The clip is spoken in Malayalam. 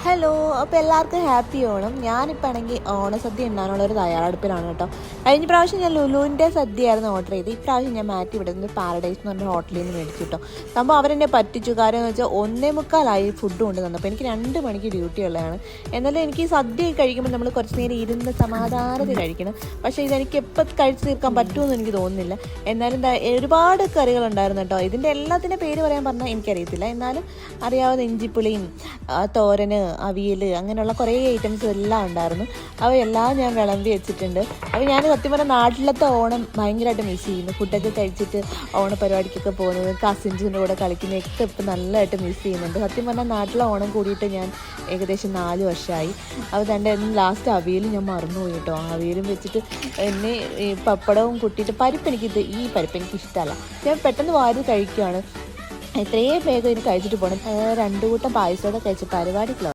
ഹലോ, അപ്പോൾ എല്ലാവർക്കും ഹാപ്പി ഓണം. ഞാനിപ്പോൾ ആണെങ്കിൽ ഓണസദ്യ ഉണ്ടാകാനുള്ള ഒരു തയ്യാറെടുപ്പിലാണ് കേട്ടോ. കഴിഞ്ഞ പ്രാവശ്യം ഞാൻ ലുലുവിൻ്റെ സദ്യയായിരുന്നു ഓർഡർ ചെയ്ത്. ഇപ്രാവശ്യം ഞാൻ മാറ്റി വിടുന്നത് പാരഡൈസ് എന്ന് പറഞ്ഞ ഹോട്ടലിൽ നിന്ന് മേടിച്ചു കേട്ടോ. സംഭവം അവരെന്നെ പറ്റിച്ചു. കാര്യം എന്ന് വെച്ചാൽ 1:45 ഫുഡ് കൊണ്ട് തന്നപ്പോൾ എനിക്ക് 2 മണിക്ക് ഡ്യൂട്ടി ഉള്ളതാണ്. എന്നാലും എനിക്ക് സദ്യ കഴിക്കുമ്പോൾ നമ്മൾ കുറച്ച് നേരം ഇരുന്ന് സമാധാനത്തിൽ കഴിക്കണം. പക്ഷേ ഇതെനിക്ക് എപ്പോൾ കഴിച്ച് തീർക്കാൻ പറ്റുമെന്ന് എനിക്ക് തോന്നുന്നില്ല. എന്നാലും ഒരുപാട് കറികളുണ്ടായിരുന്നു കേട്ടോ. ഇതിൻ്റെ എല്ലാത്തിൻ്റെ പേര് പറയാൻ പറഞ്ഞാൽ എനിക്കറിയത്തില്ല. എന്നാലും അറിയാവുന്ന ഇഞ്ചിപ്പുളിയും തോരന്, അവിയൽ, അങ്ങനെയുള്ള കുറേ ഐറ്റംസ് എല്ലാം ഉണ്ടായിരുന്നു. അവയെല്ലാം ഞാൻ വിളമ്പി വെച്ചിട്ടുണ്ട്. അപ്പോൾ ഞാൻ സത്യം പറഞ്ഞാൽ നാട്ടിലത്തെ ഓണം ഭയങ്കരമായിട്ട് മിസ് ചെയ്യുന്നു. ഫുഡൊക്കെ കഴിച്ചിട്ട് ഓണപരിപാടിക്കൊക്കെ പോകുന്നത്, കസിൻസിൻ്റെ കൂടെ കളിക്കുന്നതൊക്കെ ഇപ്പം നല്ലതായിട്ട് മിസ് ചെയ്യുന്നുണ്ട്. സത്യം പറഞ്ഞാൽ നാട്ടിലെ ഓണം കൂടിയിട്ട് ഞാൻ ഏകദേശം 4 വർഷമായി. അപ്പോൾ തൻ്റെ ലാസ്റ്റ് അവിയലും ഞാൻ മറന്നുപോയി കേട്ടോ. അവിയലും വെച്ചിട്ട് എന്നെ ഈ പപ്പടവും കൂട്ടിയിട്ട് ഈ പരിപ്പ് എനിക്ക് ഇഷ്ടമല്ല. ഞാൻ പെട്ടെന്ന് വാരി കഴിക്കുകയാണ്. എത്രയും വേഗം ഇത് കഴിച്ചിട്ട് പോകണം. 2 കൂട്ടം പായസമൊക്കെ കഴിച്ച് പരിപാടി